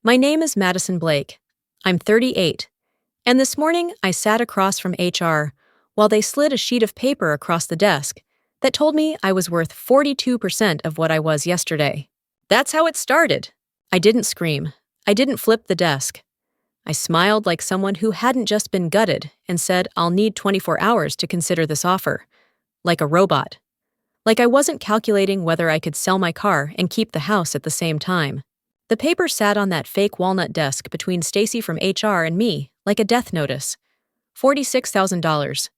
My name is Madison Blake. I'm 38, and this morning I sat across from HR while they slid a sheet of paper across the desk that told me I was worth 42% of what I was yesterday. That's how it started. I didn't scream. I didn't flip the desk. I smiled like someone who hadn't just been gutted and said, "I'll need 24 hours to consider this offer." Like a robot. Like I wasn't calculating whether I could sell my car and keep the house at the same time. The paper sat on that fake walnut desk between Stacy from HR and me, like a death notice. $46,000.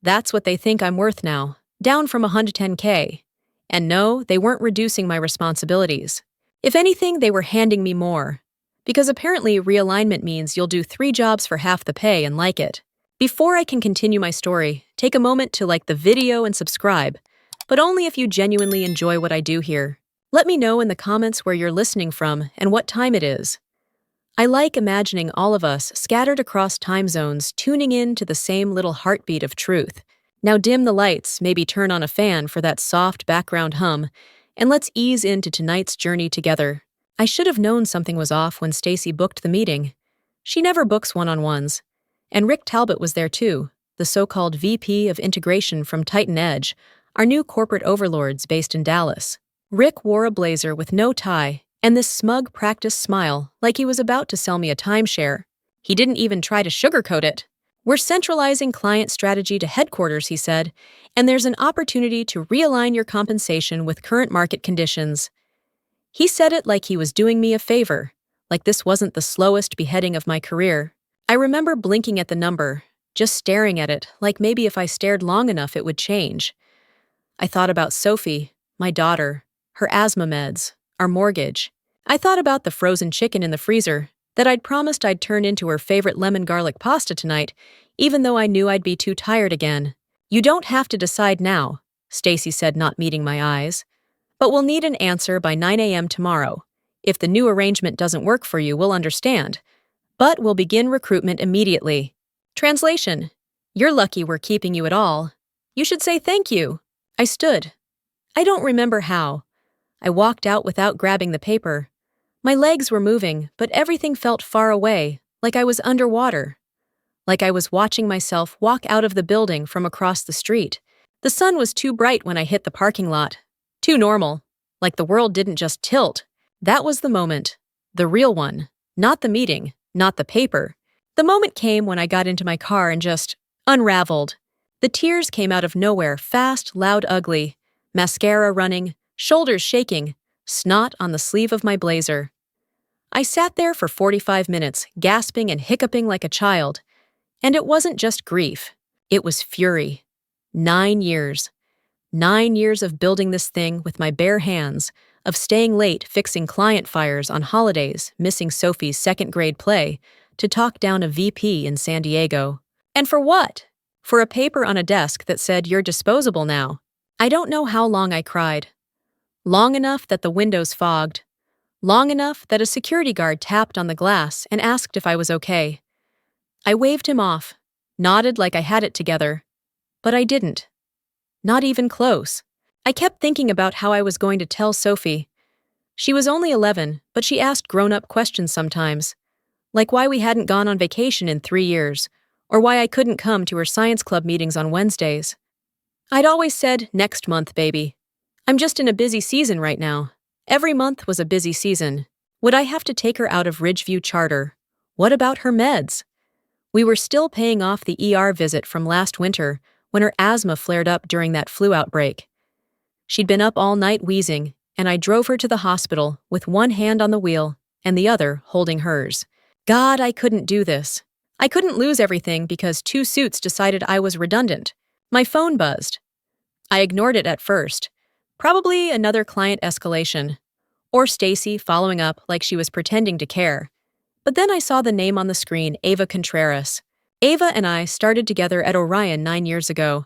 That's what they think I'm worth now, down from $110K. And no, they weren't reducing my responsibilities. If anything, they were handing me more. Because apparently realignment means you'll do 3 jobs for half the pay and like it. Before I can continue my story, take a moment to like the video and subscribe, but only if you genuinely enjoy what I do here. Let me know in the comments where you're listening from and what time it is. I like imagining all of us scattered across time zones tuning in to the same little heartbeat of truth. Now dim the lights, maybe turn on a fan for that soft background hum, and let's ease into tonight's journey together. I should have known something was off when Stacy booked the meeting. She never books one-on-ones. And Rick Talbot was there too, the so-called VP of Integration from Titan Edge, our new corporate overlords based in Dallas. Rick wore a blazer with no tie and this smug practiced smile like he was about to sell me a timeshare. He didn't even try to sugarcoat it. "We're centralizing client strategy to headquarters," he said, "and there's an opportunity to realign your compensation with current market conditions." He said it like he was doing me a favor, like this wasn't the slowest beheading of my career. I remember blinking at the number, just staring at it, like maybe if I stared long enough it would change. I thought about Sophie, my daughter, her asthma meds, our mortgage. I thought about the frozen chicken in the freezer that I'd promised I'd turn into her favorite lemon garlic pasta tonight, even though I knew I'd be too tired again. "You don't have to decide now," Stacy said, not meeting my eyes. "But we'll need an answer by 9 a.m. tomorrow. If the new arrangement doesn't work for you, we'll understand. But we'll begin recruitment immediately." Translation: "You're lucky we're keeping you at all. You should say thank you." I stood. I don't remember how. I walked out without grabbing the paper. My legs were moving, but everything felt far away, like I was underwater. Like I was watching myself walk out of the building from across the street. The sun was too bright when I hit the parking lot. Too normal. Like the world didn't just tilt. That was the moment. The real one. Not the meeting. Not the paper. The moment came when I got into my car and just unraveled. The tears came out of nowhere, fast, loud, ugly. Mascara running, shoulders shaking, snot on the sleeve of my blazer. I sat there for 45 minutes, gasping and hiccuping like a child. And it wasn't just grief. It was fury. 9 years. 9 years of building this thing with my bare hands, of staying late fixing client fires on holidays, missing Sophie's second-grade play, to talk down a VP in San Diego. And for what? For a paper on a desk that said, "You're disposable now." I don't know how long I cried. Long enough that the windows fogged. Long enough that a security guard tapped on the glass and asked if I was okay. I waved him off, nodded like I had it together. But I didn't. Not even close. I kept thinking about how I was going to tell Sophie. She was only 11, but she asked grown-up questions sometimes. Like why we hadn't gone on vacation in 3 years, or why I couldn't come to her science club meetings on Wednesdays. I'd always said, "Next month, baby. I'm just in a busy season right now." Every month was a busy season. Would I have to take her out of Ridgeview Charter? What about her meds? We were still paying off the ER visit from last winter when her asthma flared up during that flu outbreak. She'd been up all night wheezing, and I drove her to the hospital with one hand on the wheel and the other holding hers. God, I couldn't do this. I couldn't lose everything because 2 suits decided I was redundant. My phone buzzed. I ignored it at first. Probably another client escalation. Or Stacy following up like she was pretending to care. But then I saw the name on the screen, Ava Contreras. Ava and I started together at Orion 9 years ago.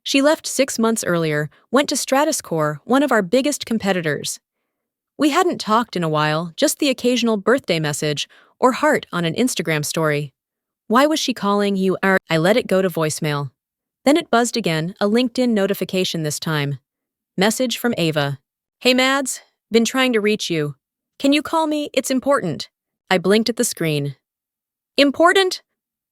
She left 6 months earlier, went to Stratuscore, one of our biggest competitors. We hadn't talked in a while, just the occasional birthday message or heart on an Instagram story. Why was she calling you? I let it go to voicemail. Then it buzzed again, a LinkedIn notification this time. Message from Ava. "Hey Mads, been trying to reach you. Can you call me? It's important." I blinked at the screen. Important?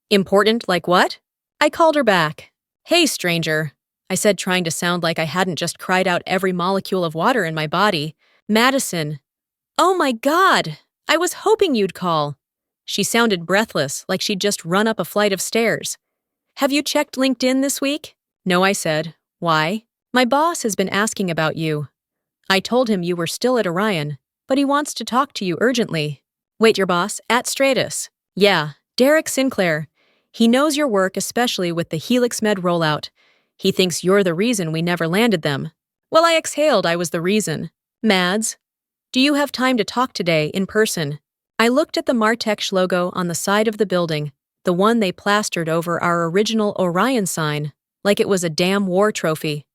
Important like what? I called her back. Hey, stranger, I said, trying to sound like I hadn't just cried out every molecule of water in my body. Madison. Oh my God! I was hoping you'd call. She sounded breathless, like she'd just run up a flight of stairs. Have you checked LinkedIn this week? No, I said. Why? My boss has been asking about you. I told him you were still at Orion, but he wants to talk to you urgently. Wait, your boss? At Stratus? Yeah, Derek Sinclair. He knows your work, especially with the Helix Med rollout. He thinks you're the reason we never landed them. Well, I exhaled I was the reason. Mads, do you have time to talk today in person? I looked at the Martech logo on the side of the building, the one they plastered over our original Orion sign, like it was a damn war trophy.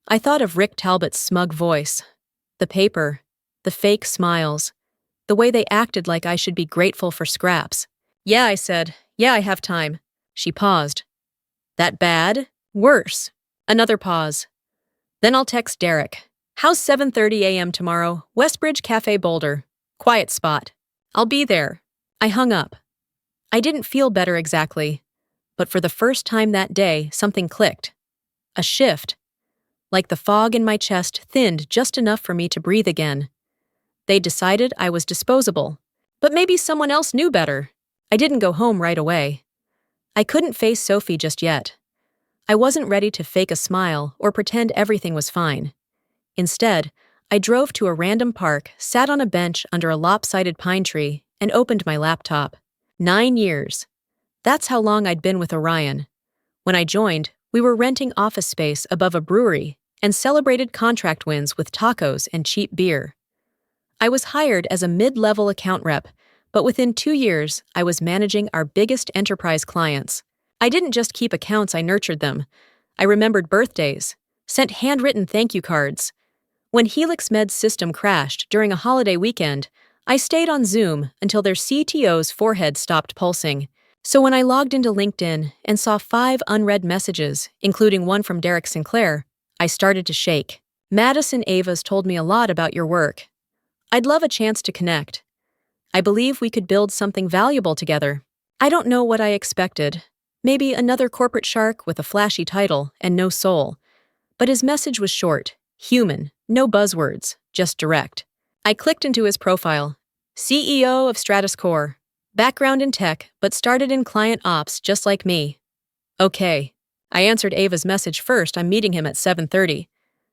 I thought of Rick Talbot's smug voice, the paper, the fake smiles, the way they acted like I should be grateful for scraps. Yeah, I said. Yeah, I have time. She paused. That bad? Worse. Another pause. Then I'll text Derek. How's 7:30 a.m. tomorrow? Westbridge Cafe, Boulder. Quiet spot. I'll be there. I hung up. I didn't feel better exactly, but for the first time that day, something clicked. A shift. Like the fog in my chest thinned just enough for me to breathe again. They decided I was disposable, but maybe someone else knew better. I didn't go home right away. I couldn't face Sophie just yet. I wasn't ready to fake a smile or pretend everything was fine. Instead, I drove to a random park, sat on a bench under a lopsided pine tree, and opened my laptop. 9 years. That's how long I'd been with Orion. When I joined, we were renting office space above a brewery and celebrated contract wins with tacos and cheap beer. I was hired as a mid-level account rep, but within 2 years, I was managing our biggest enterprise clients. I didn't just keep accounts, I nurtured them. I remembered birthdays, sent handwritten thank you cards. When Helix Med's system crashed during a holiday weekend, I stayed on Zoom until their CTO's forehead stopped pulsing. So when I logged into LinkedIn and saw 5 unread messages, including one from Derek Sinclair, I started to shake. Madison Avas told me a lot about your work. I'd love a chance to connect. I believe we could build something valuable together. I don't know what I expected. Maybe another corporate shark with a flashy title and no soul. But his message was short, human, no buzzwords, just direct. I clicked into his profile. CEO of Stratus Core. Background in tech, but started in client ops just like me. Okay. I answered Ava's message first. I'm meeting him at 7:30.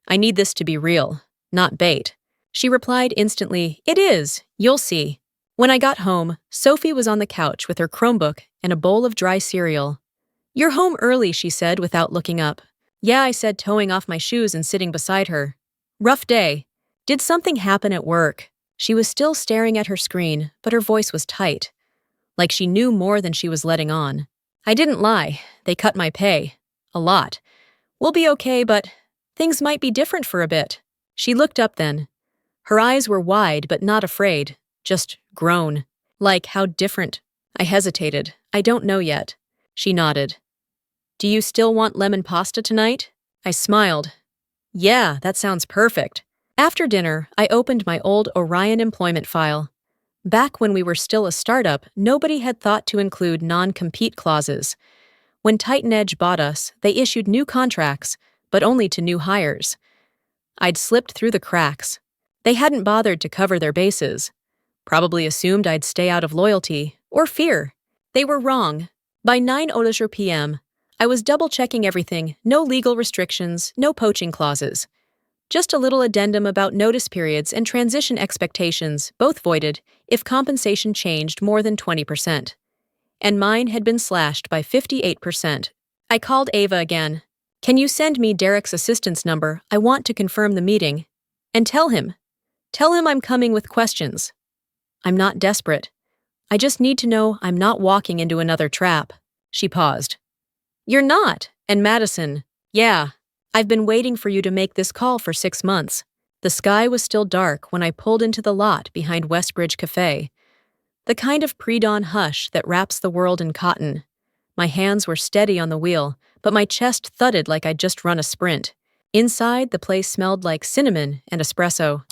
I need this to be real, not bait. She replied instantly, It is. You'll see. When I got home, Sophie was on the couch with her Chromebook and a bowl of dry cereal. You're home early, she said without looking up. Yeah, I said, toeing off my shoes and sitting beside her. Rough day. Did something happen at work? She was still staring at her screen, but her voice was tight, like she knew more than she was letting on. I didn't lie. They cut my pay. A lot. We'll be okay, but things might be different for a bit. She looked up then. Her eyes were wide but not afraid, just grown. Like, how different? I hesitated. I don't know yet. She nodded. Do you still want lemon pasta tonight? I smiled. Yeah, that sounds perfect. After dinner, I opened my old Orion employment file. Back when we were still a startup, nobody had thought to include non-compete clauses. When Titan Edge bought us, they issued new contracts, but only to new hires. I'd slipped through the cracks. They hadn't bothered to cover their bases. Probably assumed I'd stay out of loyalty or fear. They were wrong. By 9:00 p.m., I was double-checking everything, no legal restrictions, no poaching clauses. Just a little addendum about notice periods and transition expectations, both voided, if compensation changed more than 20%. And mine had been slashed by 58%. I called Ava again. Can you send me Derek's assistant's number? I want to confirm the meeting. And tell him I'm coming with questions. I'm not desperate. I just need to know I'm not walking into another trap. She paused. You're not. And Madison, yeah. I've been waiting for you to make this call for 6 months. The sky was still dark when I pulled into the lot behind Westbridge Cafe. The kind of pre-dawn hush that wraps the world in cotton. My hands were steady on the wheel, but my chest thudded like I'd just run a sprint. Inside, the place smelled like cinnamon and espresso.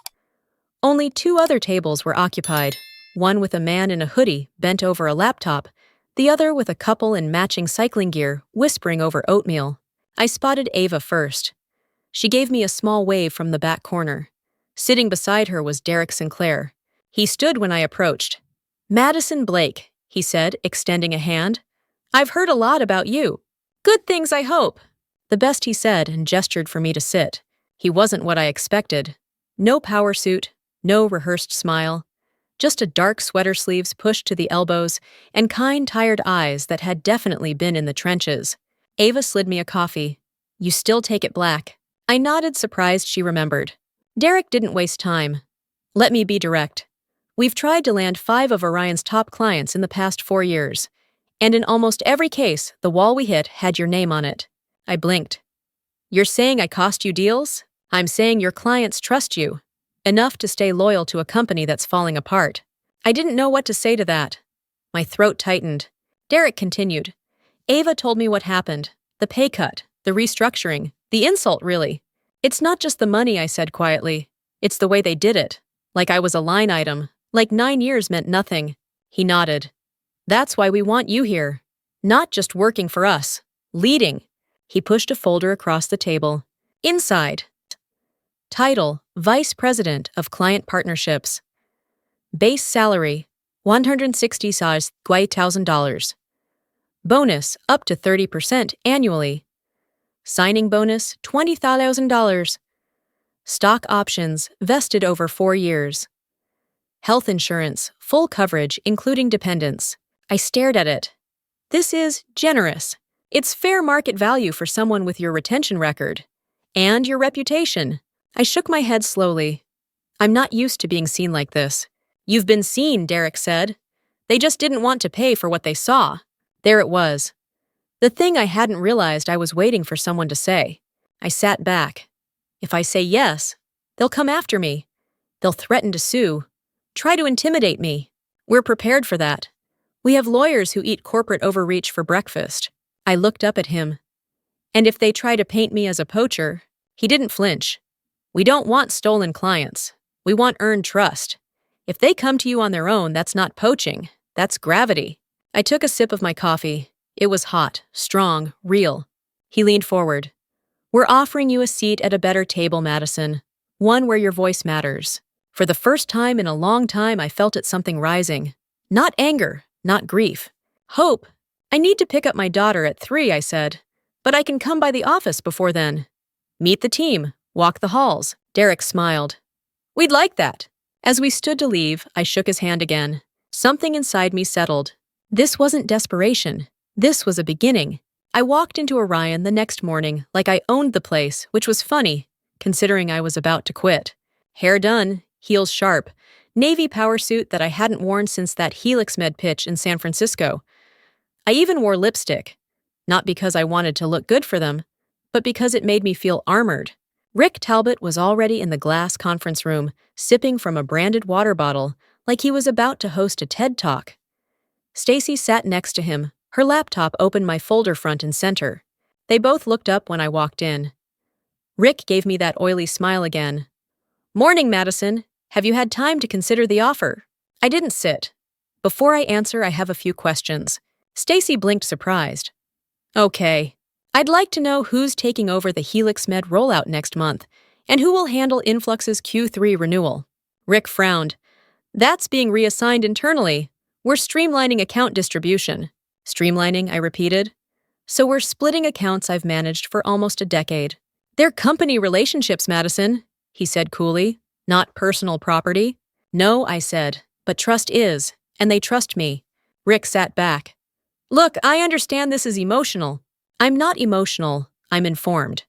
Only 2 other tables were occupied, one with a man in a hoodie bent over a laptop, the other with a couple in matching cycling gear whispering over oatmeal. I spotted Ava first. She gave me a small wave from the back corner. Sitting beside her was Derek Sinclair. He stood when I approached. "Madison Blake," he said, extending a hand. "I've heard a lot about you. Good things, I hope." The best he said, and gestured for me to sit. He wasn't what I expected. No power suit, no rehearsed smile. Just a dark sweater sleeves pushed to the elbows and kind, tired eyes that had definitely been in the trenches. Ava slid me a coffee. "You still take it black." I nodded, surprised she remembered. Derek didn't waste time. "Let me be direct. We've tried to land 5 of Orion's top clients in the past 4 years. And in almost every case, the wall we hit had your name on it." I blinked. "You're saying I cost you deals?" "I'm saying your clients trust you. Enough to stay loyal to a company that's falling apart." I didn't know what to say to that. My throat tightened. Derek continued. "Ava told me what happened. The pay cut, the restructuring, the insult, really. It's not just the money," I said quietly. "It's the way they did it. Like I was a line item. Like 9 years meant nothing." He nodded. "That's why we want you here. Not just working for us. Leading." He pushed a folder across the table. Inside. Title: Vice President of Client Partnerships. Base salary: $160,000. Bonus up to 30% annually. Signing bonus $20,000. Stock options vested over 4 years. Health insurance, full coverage including dependents. I stared at it. This is generous. It's fair market value for someone with your retention record. And your reputation. I shook my head slowly. "I'm not used to being seen like this." "You've been seen," Derek said. "They just didn't want to pay for what they saw." There it was. The thing I hadn't realized I was waiting for someone to say. I sat back. If I say yes, they'll come after me. They'll threaten to sue. Try to intimidate me. We're prepared for that. We have lawyers who eat corporate overreach for breakfast. I looked up at him. And if they try to paint me as a poacher, he didn't flinch. "We don't want stolen clients. We want earned trust. If they come to you on their own, that's not poaching. That's gravity." I took a sip of my coffee. It was hot, strong, real. He leaned forward. "We're offering you a seat at a better table, Madison. One where your voice matters." For the first time in a long time, I felt it something rising. Not anger, not grief. Hope. "I need to pick up my daughter at 3, I said. "But I can come by the office before then. Meet the team, walk the halls." Derek smiled. "We'd like that." As we stood to leave, I shook his hand again. Something inside me settled. This wasn't desperation. This was a beginning. I walked into Orion the next morning like I owned the place, which was funny, considering I was about to quit. Hair done, heels sharp, navy power suit that I hadn't worn since that Helix Med pitch in San Francisco. I even wore lipstick, not because I wanted to look good for them, but because it made me feel armored. Rick Talbot was already in the glass conference room, sipping from a branded water bottle like he was about to host a TED Talk. Stacy sat next to him, her laptop open, my folder front and center. They both looked up when I walked in. Rick gave me that oily smile again. "Morning, Madison. Have you had time to consider the offer?" I didn't sit. "Before I answer, I have a few questions." Stacy blinked, surprised. "Okay. I'd like to know who's taking over the Helix Med rollout next month, and who will handle Influx's Q3 renewal." Rick frowned. "That's being reassigned internally. We're streamlining account distribution." "Streamlining," I repeated. "So we're splitting accounts I've managed for almost a decade." "They're company relationships, Madison," he said coolly. "Not personal property." "No," I said, "but trust is, and they trust me." Rick sat back. "Look, I understand this is emotional." "I'm not emotional, I'm informed."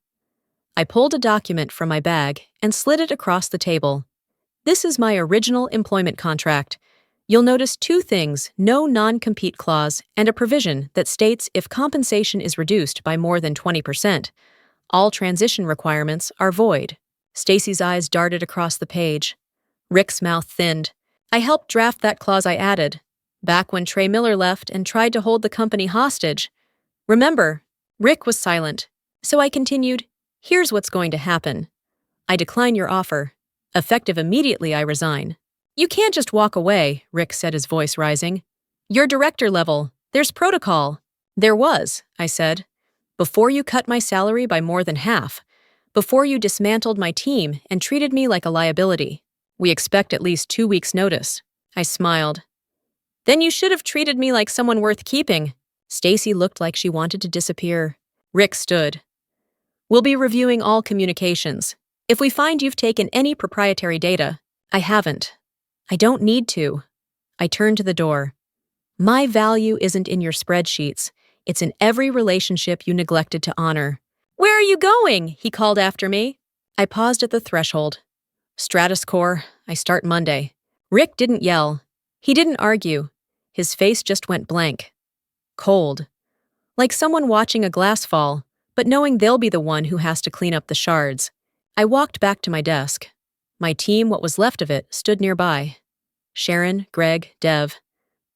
I pulled a document from my bag and slid it across the table. This is my original employment contract. You'll notice 2 things: no non-compete clause and a provision that states if compensation is reduced by more than 20%, all transition requirements are void. Stacy's eyes darted across the page. Rick's mouth thinned. "I helped draft that clause I added, back when Trey Miller left and tried to hold the company hostage. Remember?" Rick was silent, so I continued, "Here's what's going to happen. I decline your offer. Effective immediately, I resign. You can't just walk away, Rick said, his voice rising. You're director level. There's protocol. There was, I said. Before you cut my salary by more than half. Before you dismantled my team and treated me like a liability. We expect at least 2 weeks' notice. I smiled. Then you should have treated me like someone worth keeping. Stacy looked like she wanted to disappear. Rick stood. We'll be reviewing all communications. If we find you've taken any proprietary data, I haven't. I don't need to. I turned to the door. My value isn't in your spreadsheets. It's in every relationship you neglected to honor. Where are you going? He called after me. I paused at the threshold. Stratus Corps, I start Monday. Rick didn't yell. He didn't argue. His face just went blank. Cold. Like someone watching a glass fall, but knowing they'll be the one who has to clean up the shards. I walked back to my desk. My team, what was left of it, stood nearby. Sharon, Greg, Dev.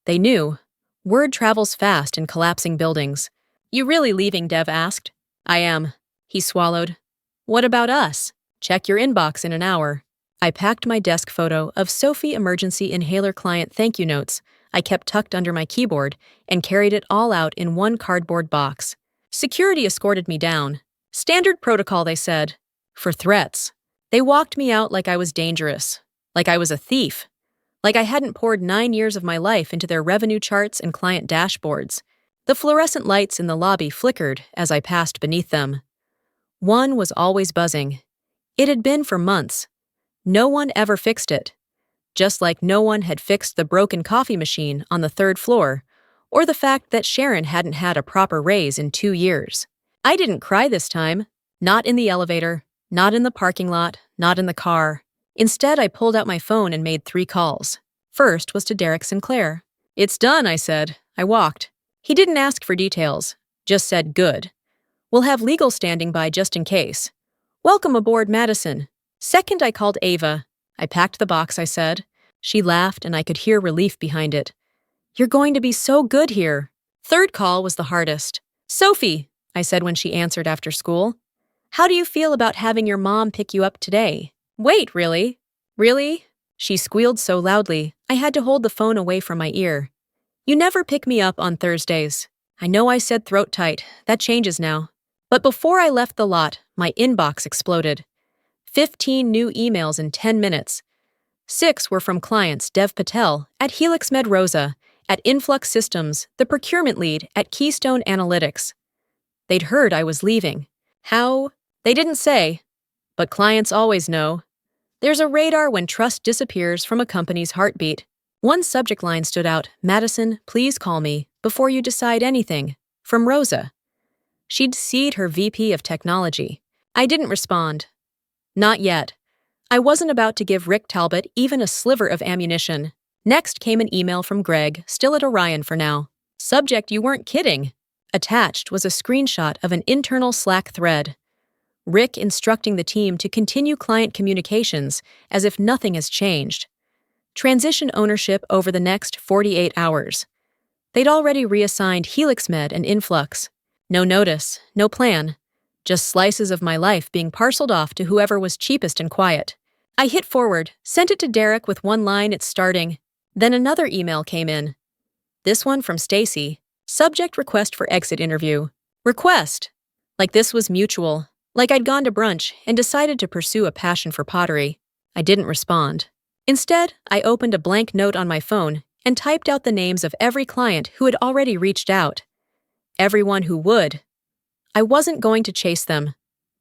They knew. Word travels fast in collapsing buildings. You really leaving? Dev asked. I am. He swallowed. What about us? Check your inbox in an hour. I packed my desk photo of Sophie emergency inhaler client thank you notes I kept tucked under my keyboard and carried it all out in one cardboard box. Security escorted me down. Standard protocol, they said. For threats. They walked me out like I was dangerous. Like I was a thief. Like I hadn't poured 9 years of my life into their revenue charts and client dashboards. The fluorescent lights in the lobby flickered as I passed beneath them. One was always buzzing. It had been for months. No one ever fixed it. Just like no one had fixed the broken coffee machine on the 3rd floor, or the fact that Sharon hadn't had a proper raise in 2 years. I didn't cry this time. Not in the elevator, not in the parking lot, not in the car. Instead, I pulled out my phone and made 3 calls. First was to Derek Sinclair. It's done, I said. I walked. He didn't ask for details, just said good. We'll have legal standing by just in case. Welcome aboard, Madison. Second, I called Ava. I packed the box, I said. She laughed, and I could hear relief behind it. You're going to be so good here. Third call was the hardest. Sophie, I said when she answered after school. How do you feel about having your mom pick you up today? Wait, really? Really? She squealed so loudly, I had to hold the phone away from my ear. You never pick me up on Thursdays. I know I said throat tight. That changes now. But before I left the lot, my inbox exploded. 15 new emails in 10 minutes. 6 were from clients Dev Patel at Helix Med Rosa, at Influx Systems, the procurement lead at Keystone Analytics. They'd heard I was leaving. How? They didn't say. But clients always know. There's a radar when trust disappears from a company's heartbeat. One subject line stood out, Madison, please call me, before you decide anything, from Rosa. She'd CC'd her VP of technology. I didn't respond. Not yet. I wasn't about to give Rick Talbot even a sliver of ammunition. Next came an email from Greg, still at Orion for now. Subject, you weren't kidding. Attached was a screenshot of an internal Slack thread. Rick instructing the team to continue client communications as if nothing has changed. Transition ownership over the next 48 hours. They'd already reassigned HelixMed and Influx. No notice, no plan. Just slices of my life being parceled off to whoever was cheapest and quiet. I hit forward, sent it to Derek with one line, it's starting. Then another email came in. This one from Stacy. Subject request for exit interview. Request. Like this was mutual. Like I'd gone to brunch and decided to pursue a passion for pottery. I didn't respond. Instead, I opened a blank note on my phone and typed out the names of every client who had already reached out. Everyone who would. I wasn't going to chase them,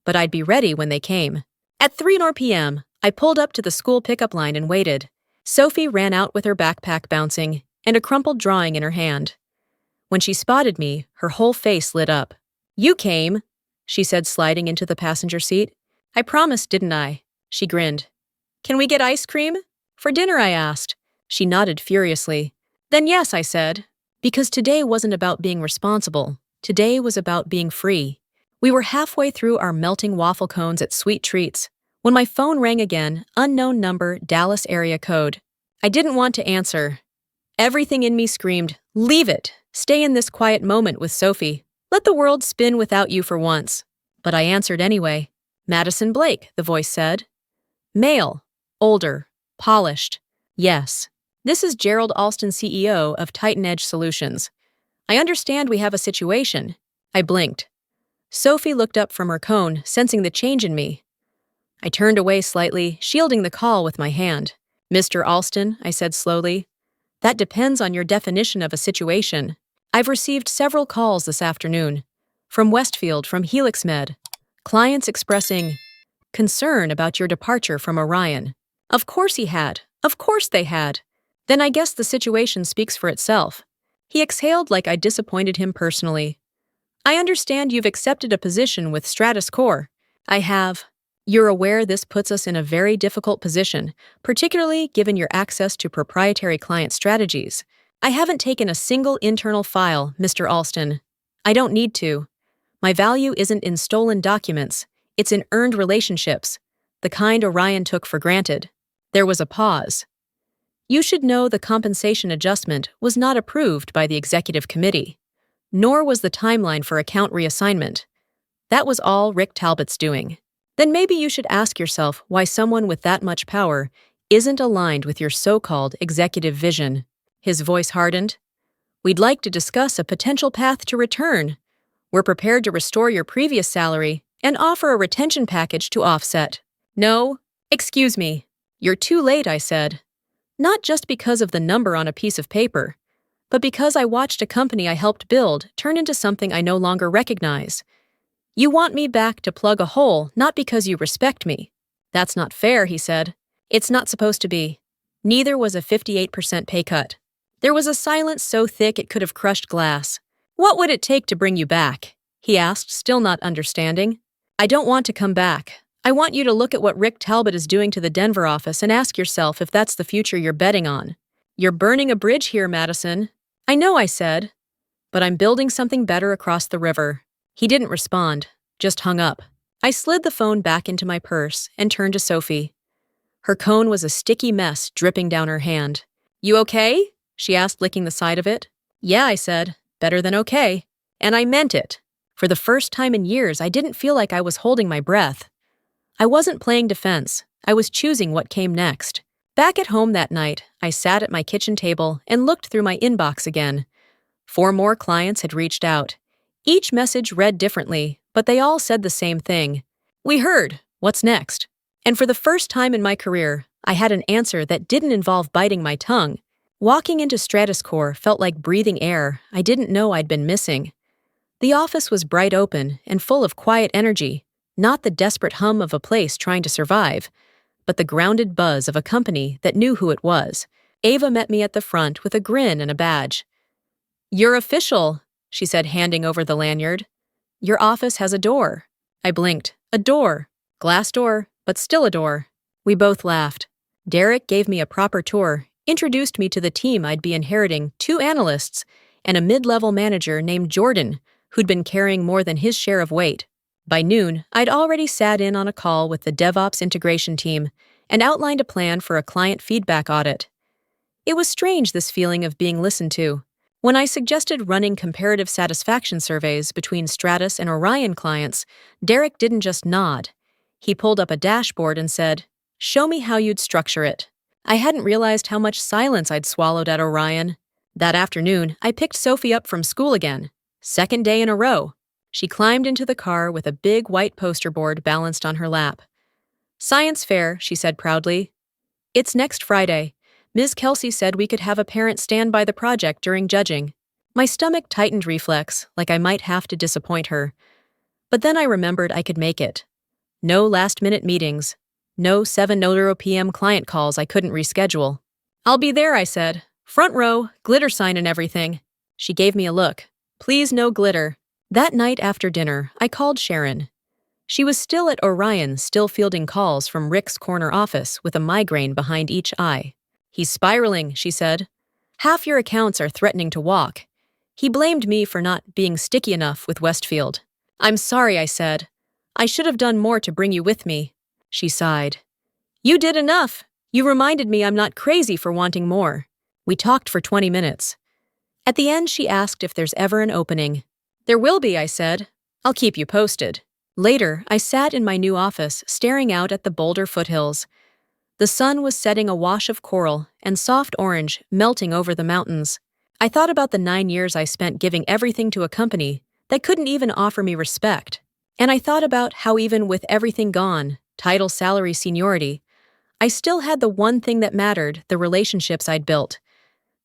but I'd be ready when they came. At 3 p.m., I pulled up to the school pickup line and waited. Sophie ran out with her backpack bouncing and a crumpled drawing in her hand. When she spotted me, her whole face lit up. You came, she said, sliding into the passenger seat. I promised, didn't I? She grinned. Can we get ice cream? For dinner, I asked. She nodded furiously. Then yes, I said. Because today wasn't about being responsible. Today was about being free. We were halfway through our melting waffle cones at Sweet Treats when my phone rang again, unknown number, Dallas area code. I didn't want to answer. Everything in me screamed, leave it. Stay in this quiet moment with Sophie. Let the world spin without you for once. But I answered anyway. Madison Blake, the voice said. Male. Older. Polished. Yes. This is Gerald Alston, CEO of Titan Edge Solutions. I understand we have a situation. I blinked. Sophie looked up from her cone, sensing the change in me. I turned away slightly, shielding the call with my hand. Mr. Alston, I said slowly, that depends on your definition of a situation. I've received several calls this afternoon. From Westfield, from Helix Med. Clients expressing concern about your departure from Orion. Of course he had. Of course they had. Then I guess the situation speaks for itself. He exhaled like I'd disappointed him personally. I understand you've accepted a position with Stratus Core. I have. You're aware this puts us in a very difficult position, particularly given your access to proprietary client strategies. I haven't taken a single internal file, Mr. Alston. I don't need to. My value isn't in stolen documents, it's in earned relationships, the kind Orion took for granted. There was a pause. You should know the compensation adjustment was not approved by the executive committee, nor was the timeline for account reassignment. That was all Rick Talbot's doing. Then maybe you should ask yourself why someone with that much power isn't aligned with your so-called executive vision. His voice hardened. We'd like to discuss a potential path to return. We're prepared to restore your previous salary and offer a retention package to offset. No, excuse me. You're too late, I said. Not just because of the number on a piece of paper, but because I watched a company I helped build turn into something I no longer recognize. You want me back to plug a hole, not because you respect me. That's not fair, he said. It's not supposed to be. Neither was a 58% pay cut. There was a silence so thick it could have crushed glass. What would it take to bring you back? He asked, still not understanding. I don't want to come back. I want you to look at what Rick Talbot is doing to the Denver office and ask yourself if that's the future you're betting on. You're burning a bridge here, Madison. I know, I said. But I'm building something better across the river. He didn't respond, just hung up. I slid the phone back into my purse and turned to Sophie. Her cone was a sticky mess dripping down her hand. You okay? She asked, licking the side of it. Yeah, I said. Better than okay. And I meant it. For the first time in years, I didn't feel like I was holding my breath. I wasn't playing defense. I was choosing what came next. Back at home that night, I sat at my kitchen table and looked through my inbox again. 4 more clients had reached out. Each message read differently, but they all said the same thing. We heard. What's next? And for the first time in my career, I had an answer that didn't involve biting my tongue. Walking into Stratus Core felt like breathing air I didn't know I'd been missing. The office was bright open and full of quiet energy, not the desperate hum of a place trying to survive, but the grounded buzz of a company that knew who it was. Ava met me at the front with a grin and a badge. You're official, she said, handing over the lanyard. Your office has a door. I blinked. A door. Glass door, but still a door. We both laughed. Derek gave me a proper tour, introduced me to the team I'd be inheriting, 2 analysts, and a mid-level manager named Jordan, who'd been carrying more than his share of weight. By noon, I'd already sat in on a call with the DevOps integration team and outlined a plan for a client feedback audit. It was strange, this feeling of being listened to. When I suggested running comparative satisfaction surveys between Stratus and Orion clients, Derek didn't just nod. He pulled up a dashboard and said, "Show me how you'd structure it." I hadn't realized how much silence I'd swallowed at Orion. That afternoon, I picked Sophie up from school again. 2nd day in a row. She climbed into the car with a big white poster board balanced on her lap. Science fair, she said proudly. It's next Friday. Ms. Kelsey said we could have a parent stand by the project during judging. My stomach tightened reflex, like I might have to disappoint her. But then I remembered I could make it. No last-minute meetings. No 7:00 p.m. client calls I couldn't reschedule. I'll be there, I said. Front row, glitter sign and everything. She gave me a look. Please, no glitter. That night after dinner, I called Sharon. She was still at Orion, still fielding calls from Rick's corner office with a migraine behind each eye. He's spiraling, she said. Half your accounts are threatening to walk. He blamed me for not being sticky enough with Westfield. I'm sorry, I said. I should have done more to bring you with me. She sighed. You did enough. You reminded me I'm not crazy for wanting more. We talked for 20 minutes. At the end, she asked if there's ever an opening. There will be, I said. I'll keep you posted. Later, I sat in my new office, staring out at the Boulder foothills. The sun was setting a wash of coral and soft orange melting over the mountains. I thought about the 9 years I spent giving everything to a company that couldn't even offer me respect. And I thought about how even with everything gone, title, salary, seniority, I still had the one thing that mattered, the relationships I'd built.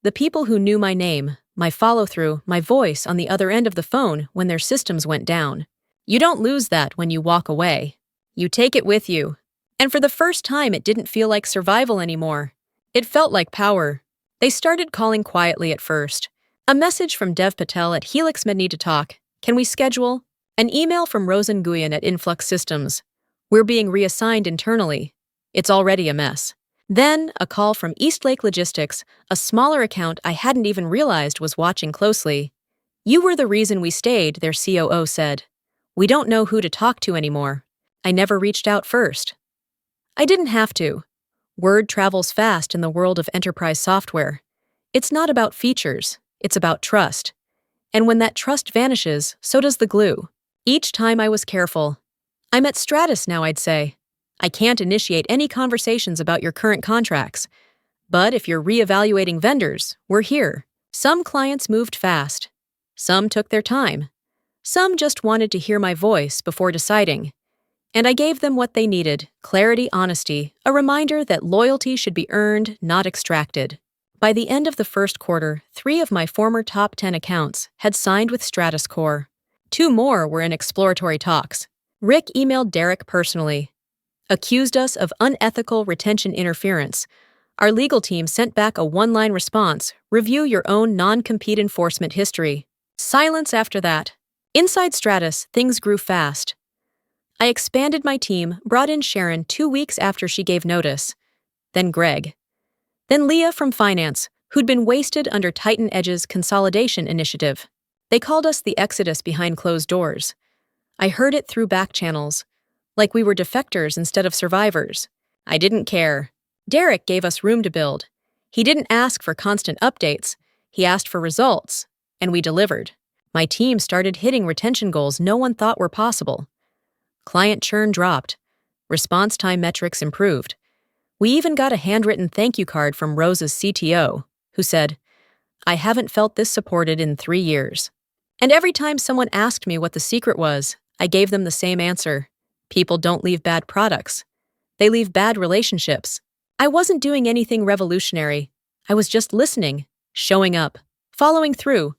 The people who knew my name, my follow-through, my voice on the other end of the phone when their systems went down. You don't lose that when you walk away. You take it with you. And for the first time, it didn't feel like survival anymore. It felt like power. They started calling quietly at first. A message from Dev Patel at Helix Med need to talk. Can we schedule? An email from Rosen Nguyen at Influx Systems. We're being reassigned internally. It's already a mess. Then, a call from Eastlake Logistics, a smaller account I hadn't even realized was watching closely. You were the reason we stayed, their COO said. We don't know who to talk to anymore. I never reached out first. I didn't have to. Word travels fast in the world of enterprise software. It's not about features, it's about trust. And when that trust vanishes, so does the glue. Each time I was careful. I'm at Stratus now, I'd say. I can't initiate any conversations about your current contracts. But if you're reevaluating vendors, we're here. Some clients moved fast. Some took their time. Some just wanted to hear my voice before deciding. And I gave them what they needed, clarity, honesty, a reminder that loyalty should be earned, not extracted. By the end of the first quarter, 3 of my former top 10 accounts had signed with Stratus Core. 2 more were in exploratory talks. Rick emailed Derek personally. Accused us of unethical retention interference. Our legal team sent back a one-line response, review your own non-compete enforcement history. Silence after that. Inside Stratus, things grew fast. I expanded my team, brought in Sharon 2 weeks after she gave notice. Then Greg. Then Leah from finance, who'd been wasted under Titan Edge's consolidation initiative. They called us the Exodus behind closed doors. I heard it through back channels, like we were defectors instead of survivors. I didn't care. Derek gave us room to build. He didn't ask for constant updates. He asked for results, and we delivered. My team started hitting retention goals no one thought were possible. Client churn dropped. Response time metrics improved. We even got a handwritten thank you card from Rose's CTO, who said, I haven't felt this supported in 3 years. And every time someone asked me what the secret was, I gave them the same answer. People don't leave bad products. They leave bad relationships. I wasn't doing anything revolutionary. I was just listening, showing up, following through.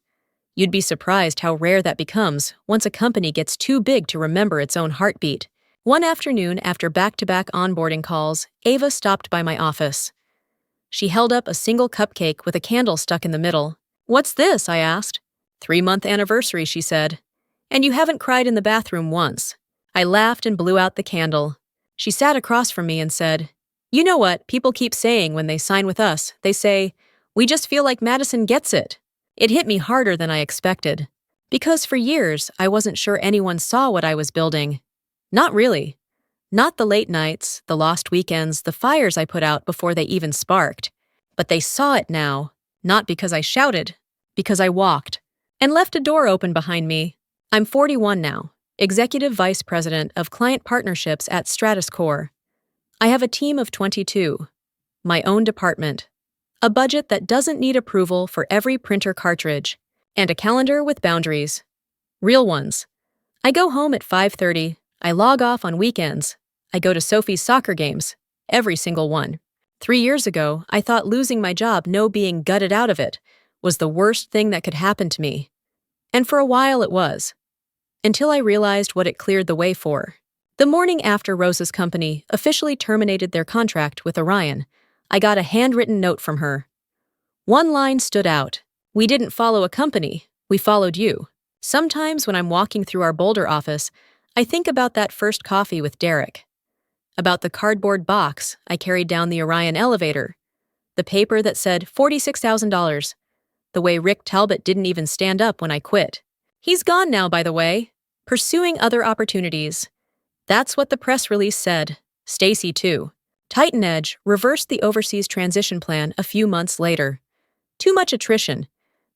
You'd be surprised how rare that becomes once a company gets too big to remember its own heartbeat. One afternoon, after back-to-back onboarding calls, Ava stopped by my office. She held up a single cupcake with a candle stuck in the middle. What's this? I asked. 3-month anniversary, she said. And you haven't cried in the bathroom once. I laughed and blew out the candle. She sat across from me and said, You know what people keep saying when they sign with us? They say, we just feel like Madison gets it. It hit me harder than I expected. Because for years, I wasn't sure anyone saw what I was building. Not really. Not the late nights, the lost weekends, the fires I put out before they even sparked. But they saw it now, not because I shouted, because I walked, and left a door open behind me. I'm 41 now, Executive Vice President of Client Partnerships at Stratus Core. I have a team of 22, my own department, a budget that doesn't need approval for every printer cartridge, and a calendar with boundaries. Real ones. I go home at 5:30, I log off on weekends, I go to Sophie's soccer games, every single one. 3 years ago, I thought losing my job, no being gutted out of it, was the worst thing that could happen to me. And for a while it was. Until I realized what it cleared the way for. The morning after Rose's company officially terminated their contract with Orion, I got a handwritten note from her. One line stood out. We didn't follow a company, we followed you. Sometimes when I'm walking through our Boulder office, I think about that first coffee with Derek. About the cardboard box I carried down the Orion elevator. The paper that said $46,000. The way Rick Talbot didn't even stand up when I quit. He's gone now, by the way. Pursuing other opportunities. That's what the press release said. Stacy, too. Titan Edge reversed the overseas transition plan a few months later. Too much attrition.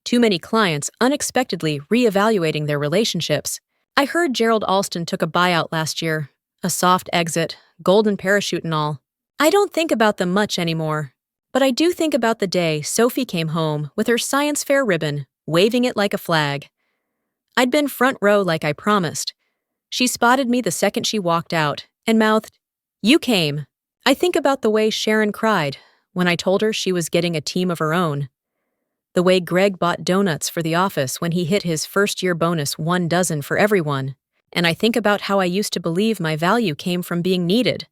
Too many clients unexpectedly reevaluating their relationships. I heard Gerald Alston took a buyout last year. A soft exit, golden parachute and all. I don't think about them much anymore. But I do think about the day Sophie came home with her science fair ribbon, waving it like a flag. I'd been front row like I promised. She spotted me the second she walked out and mouthed, "You came." I think about the way Sharon cried when I told her she was getting a team of her own. The way Greg bought donuts for the office when he hit his first-year bonus 1 dozen for everyone. And I think about how I used to believe my value came from being needed,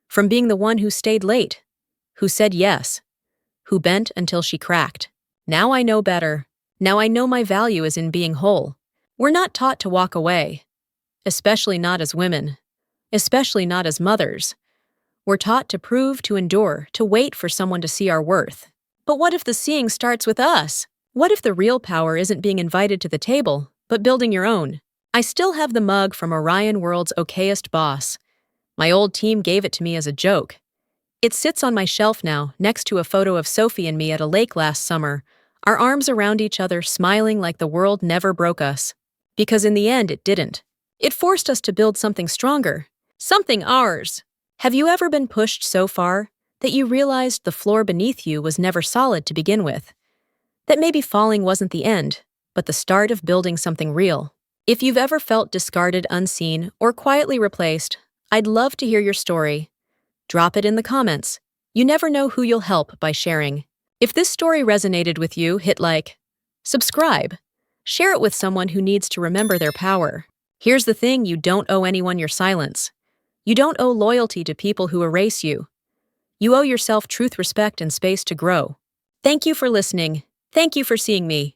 from being the one who stayed late, who said yes, who bent until she cracked. Now I know better. Now I know my value is in being whole. We're not taught to walk away, especially not as women, especially not as mothers. We're taught to prove, to endure, to wait for someone to see our worth. But what if the seeing starts with us? What if the real power isn't being invited to the table, but building your own? I still have the mug from Orion World's okayest boss. My old team gave it to me as a joke. It sits on my shelf now, next to a photo of Sophie and me at a lake last summer, our arms around each other, smiling like the world never broke us. Because in the end, it didn't. It forced us to build something stronger, something ours. Have you ever been pushed so far that you realized the floor beneath you was never solid to begin with? That maybe falling wasn't the end, but the start of building something real? If you've ever felt discarded, unseen, or quietly replaced, I'd love to hear your story. Drop it in the comments. You never know who you'll help by sharing. If this story resonated with you, hit like, subscribe, share it with someone who needs to remember their power. Here's the thing: you don't owe anyone your silence. You don't owe loyalty to people who erase you. You owe yourself truth, respect, and space to grow. Thank you for listening. Thank you for seeing me.